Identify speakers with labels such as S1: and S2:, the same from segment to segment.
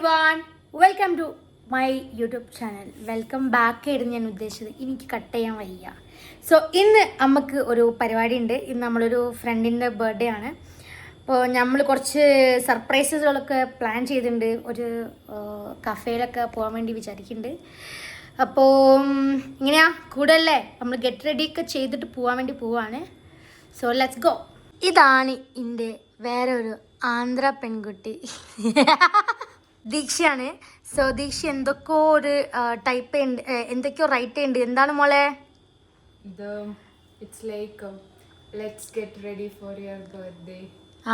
S1: Everyone, welcome to my YouTube channel. Welcome back ആയിരുന്നു ഞാൻ ഉദ്ദേശിച്ചത്. എനിക്ക് കട്ട് ചെയ്യാൻ വയ്യ. സോ ഇന്ന് നമുക്ക് ഒരു പരിപാടി ഉണ്ട്. ഇന്ന് നമ്മളൊരു ഫ്രണ്ടിൻ്റെ ബർത്ത്ഡേ ആണ്. അപ്പോൾ നമ്മൾ കുറച്ച് സർപ്രൈസുകളൊക്കെ പ്ലാൻ ചെയ്തിട്ടുണ്ട്. ഒരു കഫേയിലൊക്കെ പോകാൻ വേണ്ടി വിചാരിക്കുന്നുണ്ട്. അപ്പോൾ ഇങ്ങനെയാ കൂടല്ലേ, നമ്മൾ ഗെറ്റ് റെഡിയൊക്കെ ചെയ്തിട്ട് പോകാൻ വേണ്ടി പോവാണ്. So let's go. ഇതാണ് എൻ്റെ വേറെ ഒരു ആന്ധ്ര പെൺകുട്ടി ദീക്ഷയാണ്. സോ ദീക്ഷ എന്തൊക്കെയോ ഒരു ടൈപ്പ് എന്തൊക്കെയോ റൈറ്റ് ചെയ്യുന്നുണ്ട്. എന്താണ് മോളെ?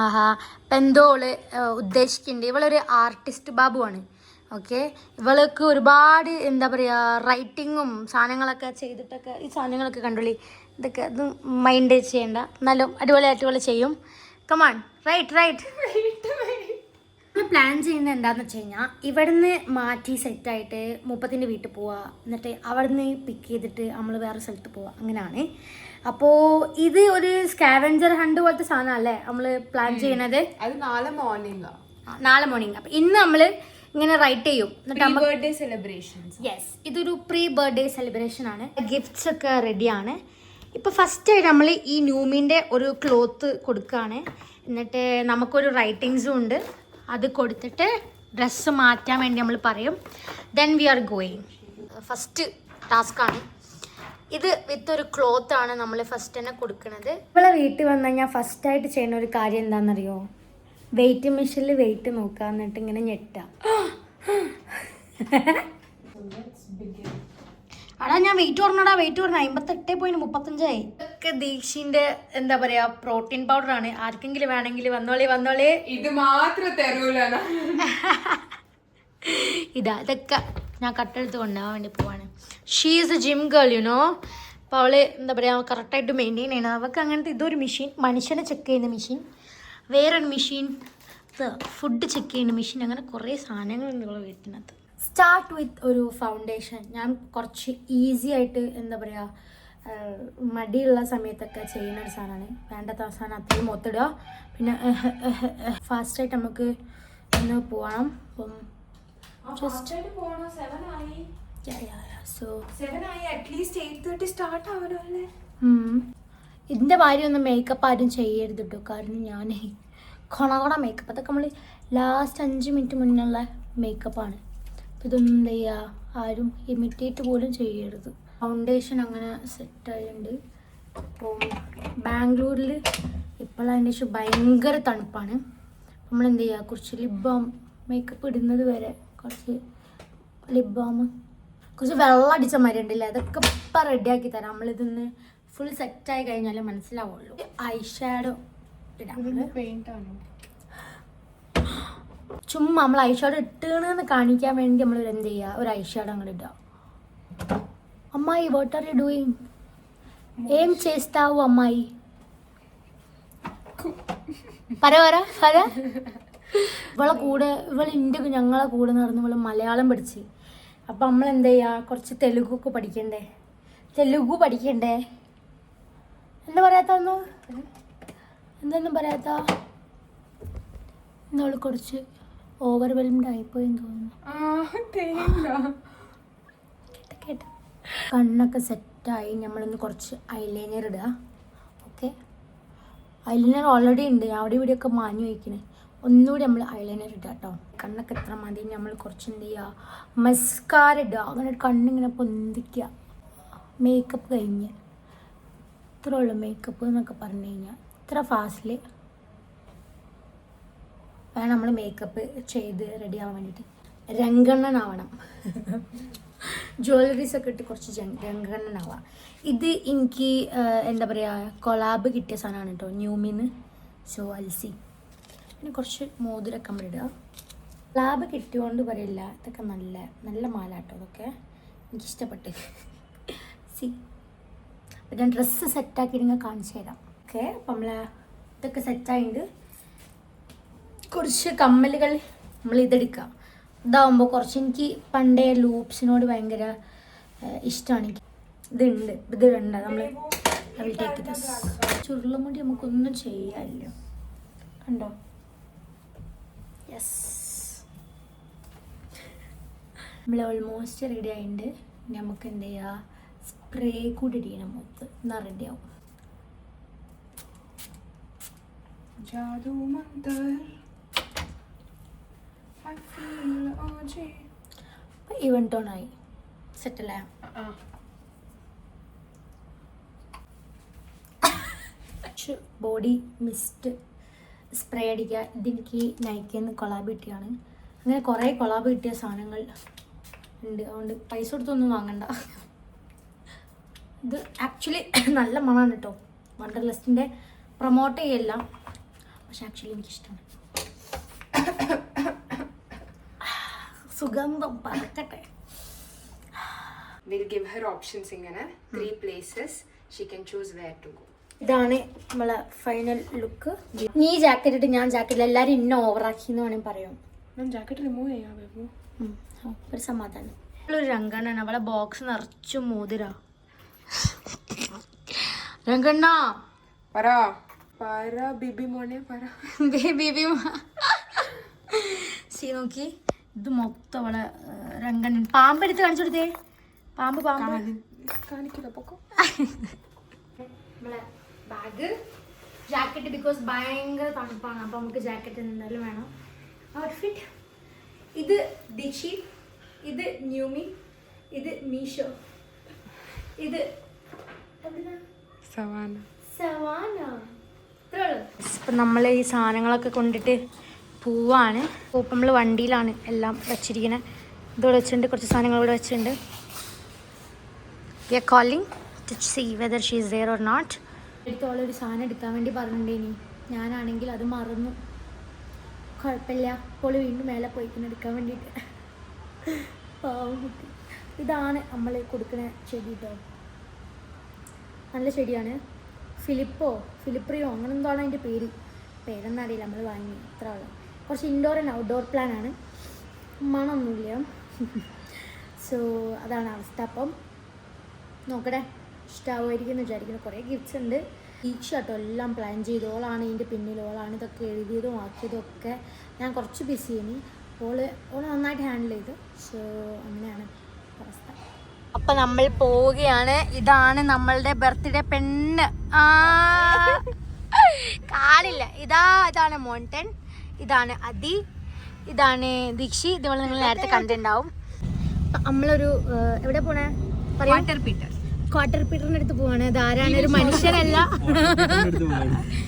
S1: ആഹാ, അപ്പം എന്തോ ഓള് ഉദ്ദേശിക്കുന്നുണ്ട്. ഇവളൊരു ആർട്ടിസ്റ്റ് ബാബുവാണ്. ഓക്കെ, ഇവൾക്ക് ഒരുപാട് എന്താ പറയുക റൈറ്റിങ്ങും സാധനങ്ങളൊക്കെ ചെയ്തിട്ടൊക്കെ ഈ സാധനങ്ങളൊക്കെ കണ്ടോളി. ഇതൊക്കെ ഇത് മൈൻഡ് ചെയ്യണ്ട, എന്നാലും അടിപൊളിയായിട്ട് ഇവള് ചെയ്യും. Come on, right. പ്ലാൻ ചെയ്യുന്നത് എന്താണെന്ന് വെച്ച് കഴിഞ്ഞാൽ ഇവിടുന്ന് മാറ്റി സെറ്റായിട്ട് മുപ്പത്തിൻ്റെ വീട്ടിൽ പോവുക, എന്നിട്ട് അവിടുന്ന് പിക്ക് ചെയ്തിട്ട് നമ്മൾ വേറെ സ്ഥലത്ത് പോവുക, അങ്ങനെയാണ്. അപ്പോൾ ഇത് ഒരു സ്കാവഞ്ചർ ഹണ്ട് പോലത്തെ സാധനമല്ലേ നമ്മൾ പ്ലാൻ ചെയ്യണത്.
S2: അത് നാളെ മോർണിംഗ്.
S1: അപ്പം ഇന്ന് നമ്മൾ ഇങ്ങനെ റൈറ്റ് ചെയ്യും.
S2: Birthday celebration.
S1: യെസ്, ഇതൊരു പ്രീ ബർത്ത്ഡേ സെലിബ്രേഷൻ ആണ്. ഗിഫ്റ്റ്സ് ഒക്കെ റെഡിയാണ്. ഇപ്പോൾ ഫസ്റ്റ് ആയിട്ട് നമ്മൾ ഈ ന്യൂമിൻ്റെ ഒരു ക്ലോത്ത് കൊടുക്കുകയാണ്. എന്നിട്ട് നമുക്കൊരു റൈറ്റിങ്സും ഉണ്ട്. അത് കൊടുത്തിട്ട് ഡ്രസ്സ് മാറ്റാൻ വേണ്ടി നമ്മൾ പറയും. Then we are going. First ടാസ്ക്കാണ് ഇത്. വിത്ത് ഒരു ക്ലോത്താണ് നമ്മൾ ഫസ്റ്റ് തന്നെ കൊടുക്കുന്നത്. നമ്മളെ വീട്ടിൽ വന്നു കഴിഞ്ഞാൽ ഫസ്റ്റായിട്ട് ചെയ്യുന്ന ഒരു കാര്യം എന്താണെന്നറിയോ? വെയിറ്റ് മെഷീനിൽ വെയിറ്റ് നോക്കുക, എന്നിട്ട് ഇങ്ങനെ ഞെട്ടുക. അടാ ഞാൻ വെയിറ്റ് പറഞ്ഞടാ, വെയിറ്റ് പറഞ്ഞ 58.35 ഒക്കെ ദീക്ഷിന്റെ എന്താ പറയാ പ്രോട്ടീൻ പൗഡർ ആണ്. ആർക്കെങ്കിലും വേണമെങ്കിൽ വന്നോളി.
S2: ഇത് മാത്രം തരൂല.
S1: ഇതൊക്കെ ഞാൻ കട്ടെടുത്ത് കൊണ്ടുപോകാൻ വേണ്ടി പോവാണ്. She is a gym girl you know. അപ്പോൾ അവള് എന്താ പറയുക കറക്റ്റായിട്ട് മെയിൻറ്റെയിൻ ചെയ്യണം. അവൾക്ക് അങ്ങനത്തെ ഇതൊരു മെഷീൻ, മനുഷ്യനെ ചെക്ക് ചെയ്യുന്ന മെഷീൻ, വേറൊരു മെഷീൻ ഫുഡ് ചെക്ക് ചെയ്യുന്ന മെഷീൻ, അങ്ങനെ കുറേ സാധനങ്ങളുണ്ട് ഇവളെ വീട്ടിനകത്ത്. സ്റ്റാർട്ട് വിത്ത് ഒരു ഫൗണ്ടേഷൻ. ഞാൻ കുറച്ച് ഈസി ആയിട്ട് എന്താ പറയുക മടിയുള്ള സമയത്തൊക്കെ ചെയ്യുന്ന ഒരു സാധനമാണ്. വേണ്ടാത്ത സാധനം അത്രയും മൊത്തിടുക. പിന്നെ ഫാസ്റ്റായിട്ട് നമുക്ക് ഒന്ന് പോകണം. അപ്പം ഇതിൻ്റെ ഭാര്യ ഒന്നും മേക്കപ്പ് ആരും ചെയ്യരുത് കേട്ടോ. കാരണം ഞാൻ കൊണ മേക്കപ്പ്, അതൊക്കെ നമ്മൾ ലാസ്റ്റ് 5 മിനിറ്റ് മുന്നുള്ള മേക്കപ്പാണ്. ഇതൊന്നും എന്താ ചെയ്യുക, ആരും ഇമിറ്റേറ്റ് പോലും ചെയ്യരുത്. ഫൗണ്ടേഷൻ അങ്ങനെ സെറ്റായിട്ടുണ്ട്. അപ്പോൾ ബാംഗ്ലൂരിൽ ഇപ്പോഴതിൻ്റെ ശേഷം ഭയങ്കര തണുപ്പാണ്. നമ്മൾ എന്ത് ചെയ്യുക, കുറച്ച് ലിപ് ബാം, മേക്കപ്പ് ഇടുന്നത് വരെ കുറച്ച് ലിപ് ബാം, കുറച്ച് വെള്ളം അടിച്ച മാതിരി ഉണ്ടല്ലേ, അതൊക്കെ ഇപ്പം റെഡിയാക്കി തരാം. നമ്മളിതൊന്ന് ഫുൾ സെറ്റായി കഴിഞ്ഞാലേ മനസ്സിലാവുള്ളൂ. ഐ ഷാഡോ ഇടാം. ചുമ്മാ നമ്മൾ ഐ ഷാഡോ ഇട്ടേണെന്ന് കാണിക്കാൻ വേണ്ടി നമ്മൾ എന്ത് ചെയ്യുക, ഒരു ഐ ഷാഡോ അങ്ങോട്ട് ഇടുക. അമ്മായി വാട്ട് ആർ യു ഡൂയിങ്? ఏం చేస్తావు అమ్మాయి? പറ ഇവളെ കൂടെ ഞങ്ങളെ കൂടെ നടന്ന് ഇവള് മലയാളം പഠിച്ച്. അപ്പം നമ്മൾ എന്താ ചെയ്യുക, കുറച്ച് തെലുഗൊക്കെ പഠിക്കണ്ടേ. എന്താ പറയാത്തൊന്നും പറയാത്ത ഇന്നോള് കുറച്ച് ഓവർവെൽംഡ് ആയിപ്പോയെന്ന് തോന്നുന്നു. കേട്ടോ കണ്ണൊക്കെ സെറ്റായി. നമ്മളൊന്ന് കുറച്ച് ഐലൈനർ ഇടുക. ഓക്കെ, ഐലൈനർ ഓൾറെഡി ഉണ്ട്, അവിടെ ഇവിടെയൊക്കെ മാഞ്ഞു വയ്ക്കണേ. ഒന്നുകൂടി നമ്മൾ ഐലൈനർ ഇടുക കേട്ടോ. കണ്ണൊക്കെ എത്ര മതി, നമ്മൾ കുറച്ച് എന്ത് ചെയ്യുക, മസ്കാര ഇടുക. അങ്ങനെ കണ്ണിങ്ങനെ പൊന്തിക്കുക. മേക്കപ്പ് കഴിഞ്ഞ് ഇത്ര ഉള്ളു മേക്കപ്പ് എന്നൊക്കെ പറഞ്ഞു കഴിഞ്ഞാൽ ഇത്ര ഫാസ്റ്റിൽ വേണം നമ്മൾ മേക്കപ്പ് ചെയ്ത് റെഡി ആവാൻ വേണ്ടിയിട്ട്. രംഗണ്ണനാവണം. ജ്വല്ലറീസ് ഒക്കെ ഇട്ട് കുറച്ച് രംഗണ്ണനാവാം. ഇത് എനിക്ക് എന്താ പറയുക കൊളാബ് കിട്ടിയ സാധനമാണ് കേട്ടോ, ന്യൂമിന്ന്. സോ അൽസി പിന്നെ കുറച്ച് മോതിരൊക്കെ നമ്മൾ ഇടുക. കൊളാബ് കിട്ടിയോണ്ട് പറയില്ല, ഇതൊക്കെ നല്ല മാല കേട്ടോ. അതൊക്കെ എനിക്കിഷ്ടപ്പെട്ട്. അപ്പം ഞാൻ ഡ്രസ്സ് സെറ്റാക്കിയിട്ട് നിങ്ങൾ കാണിച്ചു തരാം. ഓക്കെ, അപ്പം നമ്മൾ ഇതൊക്കെ സെറ്റായിട്ട് കുറച്ച് കമ്മലുകൾ നമ്മൾ ഇതെടുക്കുക. ഇതാവുമ്പോൾ കുറച്ച് എനിക്ക് പണ്ടേ ലൂപ്സിനോട് ഭയങ്കര ഇഷ്ടമാണ്. ഇത് വേണ്ട നമ്മൾ ചുരുളും കൂടി നമുക്കൊന്നും ചെയ്യാനില്ല. കണ്ടോ? യെസ്, നമ്മൾ ഓൾമോസ്റ്റ് റെഡി ആയിട്ടുണ്ട്. നമുക്ക് എന്ത് ചെയ്യുക, സ്പ്രേ കൂടി ഇടിക്കണം മുഖത്ത്, എന്നാൽ റെഡിയാവും.
S2: ജാദു മന്ദർ I feel OG.
S1: ഈവൻ ടോണായി സെറ്റല്ലേ. ബോഡി മിസ്റ്റ് സ്പ്രേ അടിക്കുക. ഇതെനിക്ക് നൈക്കിന്ന് കൊളാബ് കിട്ടിയാണ്. അങ്ങനെ കുറേ കൊളാബ് കിട്ടിയ സാധനങ്ങൾ ഉണ്ട്, അതുകൊണ്ട് പൈസ കൊടുത്തൊന്നും വാങ്ങണ്ട. ഇത് ആക്ച്വലി നല്ല മണമാണ് കേട്ടോ. വണ്ടർലസ്റ്റിൻ്റെ പ്രൊമോട്ട് ചെയ്യല്ല, പക്ഷെ ആക്ച്വലി എനിക്കിഷ്ടമാണ്. സുഗന്ധം പറക്കട്ടെ.
S2: We'll give her options ഇങ്ങനെ 3 places she can choose where to go.
S1: ഇതാണ് നമ്മളെ ഫൈനൽ ലുക്ക്. നീ ജാക്കറ്റ് ഇട്ട് ഞാൻ ജാക്കറ്റിൽ, എല്ലാവരും ഇന്ന ഓവറാക്കി എന്ന് വേണമെങ്കിൽ പറയാം.
S2: ഞാൻ ജാക്കറ്റ് റിമൂവ് ചെയ്യാം.
S1: ഒരു സമാധാനം. ഒരു രംഗണ്ണാണ്, അവളെ ബോക്സ് നിറച്ചു മോതിര. രംഗണ്ണ
S2: പറ പറ ബിബി മോനെ പറ.
S1: ബേബി സീ നോക്കി, ഇത് മൊത്തം അവളെ രംഗണ്ണൻ. പാമ്പ് എടുത്ത് കാണിച്ചു കൊടുത്തേ. പാമ്പ്
S2: കാണിക്കില്ല പൊക്കോ.
S1: നമ്മളെ ബാഗ്, ജാക്കറ്റ് ബിക്കോസ് ഭയങ്കര തണുപ്പാണ്, അപ്പോൾ നമുക്ക് ജാക്കറ്റ് എന്തായാലും വേണം. ഔട്ട്ഫിറ്റ് ഇത് ദിക്ഷി, ഇത് ന്യൂമി, ഇത് മീഷോ, ഇത്
S2: സവാന.
S1: ഇപ്പം നമ്മൾ ഈ സാധനങ്ങളൊക്കെ കൊണ്ടിട്ട് പോവാണ്. ഇപ്പം നമ്മൾ വണ്ടിയിലാണ് എല്ലാം വെച്ചിരിക്കുന്നത്. ഇതോടെ വെച്ചിട്ടുണ്ട്, കുറച്ച് സാധനങ്ങൾ ഇവിടെ വെച്ചിട്ടുണ്ട്. We are calling to see whether she is there or not. എടുത്തോളൊരു സാധനം എടുക്കാൻ വേണ്ടി പറഞ്ഞിട്ടുണ്ടേനി, ഞാനാണെങ്കിൽ അത് മറന്നു. കുഴപ്പമില്ല, ഇപ്പോൾ വീണ്ടും മേലെ പോയിക്കുന്ന എടുക്കാൻ വേണ്ടിയിട്ട്. പാവം കുട്ടി. ഇതാണ് നമ്മൾ കൊടുക്കുന്ന ചെടി കേട്ടോ, നല്ല ചെടിയാണ്. ഫിലിപ്രിയോ അങ്ങനെ എന്താണ് അതിൻ്റെ പേരൊന്നും അറിയില്ല. നമ്മൾ വാങ്ങി ഇത്ര ആളും. കുറച്ച് ഇൻഡോർ ആൻഡ് ഔട്ട്ഡോർ പ്ലാൻ ആണ്, മണമൊന്നുമില്ല. സോ അതാണ് അവസ്ഥ. അപ്പം നോക്കട്ടെ, ഇഷ്ടമാവുമായിരിക്കും എന്ന് വിചാരിക്കുന്നു. കുറേ ഗിഫ്റ്റ്സ് ഉണ്ട്. ഈക്ഷ കേട്ടോ എല്ലാം പ്ലാൻ ചെയ്തു. ഓളാണ് ഇതിൻ്റെ പിന്നിൽ, ഓളാണ് ഇതൊക്കെ എഴുതിയതും ആക്കിയതും ഒക്കെ. ഞാൻ കുറച്ച് ബിസി ആയി. ഓള് നന്നായിട്ട് ഹാൻഡിൽ ചെയ്തു. സോ അങ്ങനെയാണ് അവസ്ഥ. അപ്പം നമ്മൾ പോവുകയാണ്. ഇതാണ് നമ്മളുടെ ബർത്ത്ഡേ പെണ്ണ്. കാലില്ല. ഇതാണ് മോണ്ടൻ, ഇതാണ് അതി, ഇതാണ് ദീക്ഷി. ഇതുപോലെ നിങ്ങൾ നേരത്തെ കണ്ടിട്ടുണ്ടാവും. നമ്മളൊരു എവിടെ പോണേ, ക്വാർട്ടർ പീറ്ററിന്റെ അടുത്ത് പോവാണ്. ഇതാരാണ്, ഒരു മനുഷ്യരല്ല.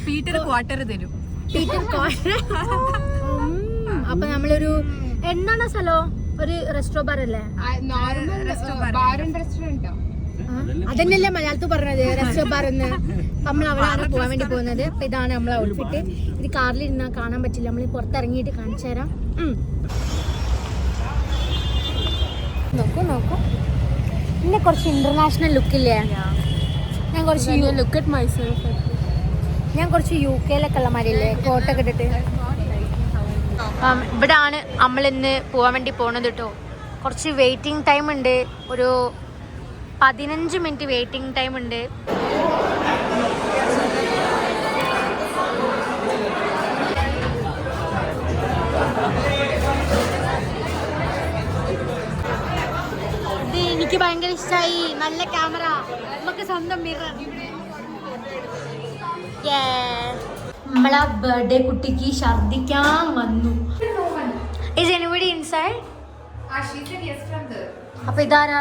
S2: പീറ്റർ ക്വാർട്ടർ തരും.
S1: Peter quarter. അപ്പൊ നമ്മളൊരു എന്താണ് സ്ഥലം, ഒരു റെസ്റ്റോ ബാർ അല്ലേ? അതന്നെയല്ലേ മലയാളത്തിൽ പറഞ്ഞത്, റെസ്റ്റോ ബാർ എന്ന്. നമ്മൾ അവിടെയാണ് പോകാൻ വേണ്ടി പോകുന്നത്. അപ്പൊ ഇതാണ് നമ്മളെ ഔട്ട്ഫിറ്റ്. ഇത് കാറിലിരുന്നാ കാണാൻ പറ്റില്ല, നമ്മൾ പുറത്തിറങ്ങിയിട്ട് കാണിച്ചു തരാം. നോക്കൂ പിന്നെ കുറച്ച് ഇന്റർനാഷണൽ ലുക്കില്ലേ. ഞാൻ കുറച്ച് യു കെയിലൊക്കെ ഉള്ള മാതിരില്ലേ, കോട്ടൊക്കെ ഇട്ടിട്ട്. ഇവിടാണ് നമ്മളിന്ന് പോകാൻ വേണ്ടി പോണത് കേട്ടോ. കുറച്ച് വെയിറ്റിംഗ് ടൈം ഉണ്ട്, ഒരു 15 മിനിറ്റ് വെയിറ്റിംഗ് ടൈം ഉണ്ട്. ഇത് എനിക്ക് ഭയങ്കര ഇഷ്ടമായി. നല്ല ക്യാമറ, നമുക്ക് സ്വന്തം മിറർ. നമ്മളെ ബർത്ത്ഡേ കുട്ടിക്ക് ഛർദിക്കാൻ വന്നു. Is anybody inside? അപ്പൊ ഇതാരാ?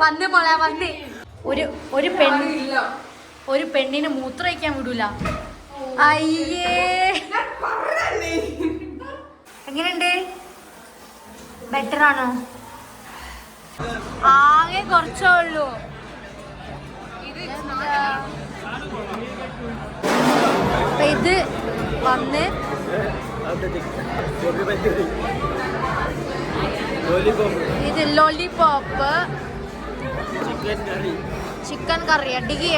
S1: വന്ന് പോളെ വന്ന്. ഒരു പെണ്ണിന് മൂത്രമൊഴിക്കാൻ വിടൂല. അയ്യേ, എങ്ങനെയുണ്ട്? ബെറ്റർ ആണോ? ആകെ കുറച്ചേ ഉള്ളൂ. അപ്പൊ ഇത് വന്ന് ഇത് ലോലിപോപ്പ്, ചിക്കൻ കറി. അടികി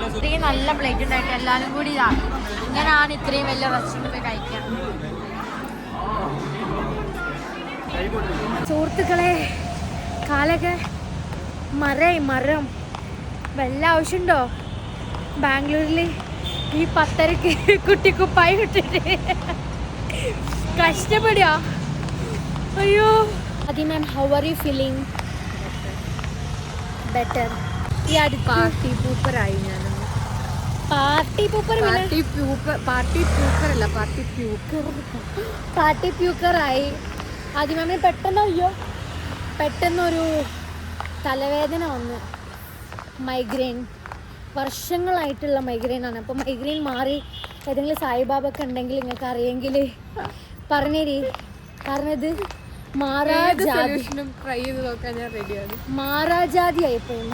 S1: ഇത്രയും നല്ല പ്ലേറ്റ് ഉണ്ടായിട്ട് എല്ലാവരും കൂടി ഇതാണ്. ഇങ്ങനെയാണ് ഇത്രയും വലിയ റെസ്റ്റോറൻറ്റ് പോയി കഴിക്കാൻ. സുഹൃത്തുക്കളെ കാലൊക്കെ മരം വല്ല ആവശ്യമുണ്ടോ ബാംഗ്ലൂരിൽ ഈ 10:30 കുട്ടിക്കുപ്പായി ഇട്ടിട്ട് കഷ്ടപ്പെടുക. അയ്യോ അതി ma'am, how are you feeling? Better. ഈ അടുത്ത്
S2: പാർട്ടി പൂപ്പറായി ഞാൻ.
S1: പാർട്ടി പ്യൂക്കറായി. ആദ്യ മാമിന് പെട്ടെന്നൊരു തലവേദന വന്ന്, മൈഗ്രെയിൻ, വർഷങ്ങളായിട്ടുള്ള മൈഗ്രെയിൻ ആണ്. അപ്പോൾ മൈഗ്രെയിൻ മാറി ഏതെങ്കിലും സായിബാബൊക്കെ ഉണ്ടെങ്കിൽ നിങ്ങൾക്ക് അറിയെങ്കിൽ പറഞ്ഞേരി. കാരണം ഇത് മാറാജാതി ആയിപ്പോയി.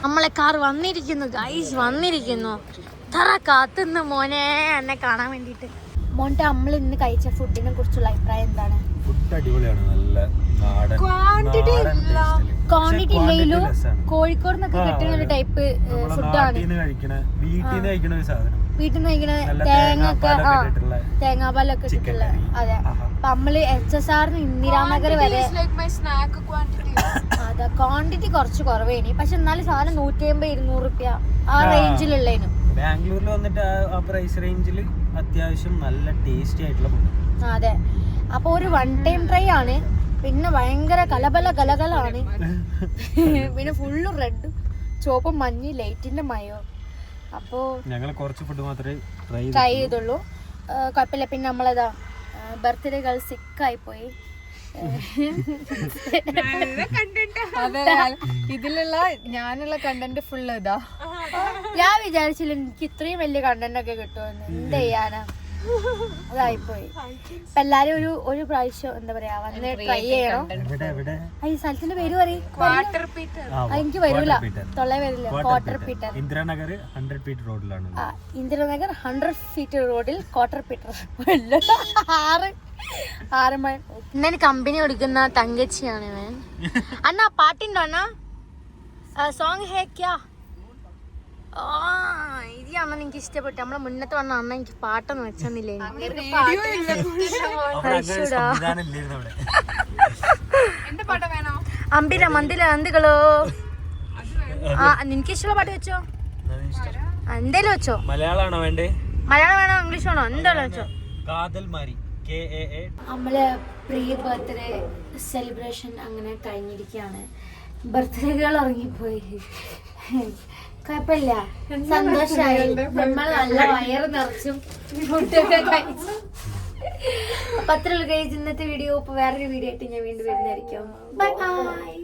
S1: നമ്മളെ കാർ വന്നിരിക്കുന്നു ഗൈസ്, വന്നിരിക്കുന്നു. തറ കാത്തുന്ന് മോനെ എന്നെ കാണാൻ വേണ്ടിട്ട്. മോന്റെ നമ്മൾ ഇന്ന് കഴിച്ച ഫുഡിനെ കുറിച്ചുള്ള അഭിപ്രായം എന്താണ്?
S3: ഫുഡ് അടിപൊളിയാണ്, നല്ല നാടൻ.
S1: ക്വാണ്ടിറ്റി ഇല്ലെങ്കിലും കോഴിക്കോട് നിന്നൊക്കെ കിട്ടുന്ന ഒരു ടൈപ്പ് ഫുഡാണ്. വീട്ടിൽ നിന്ന് കഴിക്കണ തേങ്ങാപ്പാലൊക്കെ ഇട്ടിട്ടുള്ള. അതെ, അപ്പൊ നമ്മള് HSR ഇന്ദിരാനഗർ വരെ അതെ ക്വാണ്ടിറ്റി കുറച്ച് കുറവേനി. പക്ഷെ എന്നാലും സാധനം 150-200 രൂപ ആ റേഞ്ചിലുള്ളതിനും.
S3: ബാംഗ്ലൂരിൽ വന്നിട്ട് ആ പ്രൈസ് റേഞ്ചിൽ അത്യാവശ്യം നല്ല ടേസ്റ്റി ആയിട്ടുള്ള ഫുഡ്.
S1: അതെ, അപ്പൊ ഒരു 1 ടൈം ട്രൈ ആണ്. പിന്നെ ഭയങ്കര കലകലാണ്. പിന്നെ ഫുള്ള് റെഡ്, ചുവപ്പ്, മഞ്ഞ്, ലൈറ്റിന്റെ മയോ. അപ്പോ
S3: ഞങ്ങൾ കുറച്ച് ഫുഡ് മാത്രമേ
S1: ട്രൈ ചെയ്തുള്ളൂ. കുഴപ്പമില്ല. പിന്നെ നമ്മളതാ ബർത്ത്ഡേ ഗേൾ സിക്കായി പോയി.
S2: ഇതിലുള്ള ഞാനുള്ള കണ്ടന്റ് ഫുള്ള് ഇതാ.
S1: ഞാൻ വിചാരിച്ചില്ല എനിക്ക് ഇത്രയും വലിയ കണ്ടന്റ് ഒക്കെ കിട്ടുമെന്ന്. എന്ത് ചെയ്യാനാ, അതായിപ്പോയി. ഇപ്പൊ എല്ലാരും ഒരു പ്രാവശ്യം എന്താ പറയാ വന്ന് ട്രൈ ചെയ്യണം. ഈ സ്ഥലത്തിന്റെ പേര് പറയും, എനിക്ക് വരൂല, തൊള്ള വരില്ല. ക്വാർട്ടർ പീറ്റർ,
S3: ഇന്ദിരാനഗർ 100 ഫീറ്റ് റോഡിലാണ്.
S1: ഇന്ദിരാനഗർ 100 ഫീറ്റ് റോഡിൽ ക്വാർട്ടർ പീറ്റർ. 6 മണി ഇന്നെ കമ്പനി കൊടുക്കുന്ന തങ്കച്ചിയാണ് ഞാൻ. അണ്ണാ പാട്ടുണ്ടോ അണ്ണാ? സോങ് ഹേ ക്യാ? ഇതാണ് എനിക്ക് ഇഷ്ടപ്പെട്ടു. നമ്മളെ മുന്നത്തെ വന്ന അണ്ണ എനിക്ക് പാട്ടൊന്നും വെച്ചെന്നില്ലേ. അമ്പില മന്ദില എന്തുകളോ നിനക്ക് ഇഷ്ടമുള്ള പാട്ട് വെച്ചോ, എന്തേലും വെച്ചോ.
S3: മലയാളമാണോ വേണ്ടേ?
S1: മലയാളം വേണോ ഇംഗ്ലീഷ് വേണോ എന്തായാലും വെച്ചോ. നമ്മളെ പ്രീ ബർത്ത്ഡേ സെലിബ്രേഷൻ അങ്ങനെ കഴിഞ്ഞിരിക്കുകയാണ്. ബർത്ത്ഡേ ഗേൾ ഇറങ്ങിപ്പോയി. കുഴപ്പമില്ല, സന്തോഷമായി. നമ്മൾ നല്ല വയറ് നിറച്ചും ഫുഡൊക്കെ കഴിച്ചു. അപ്പൊ അത്രയുള്ള കഴിച്ച് ഇന്നത്തെ വീഡിയോ. ഇപ്പൊ വേറൊരു വീഡിയോ ആയിട്ട് ഞാൻ വീണ്ടും വരുന്നതായിരിക്കും. Bye bye.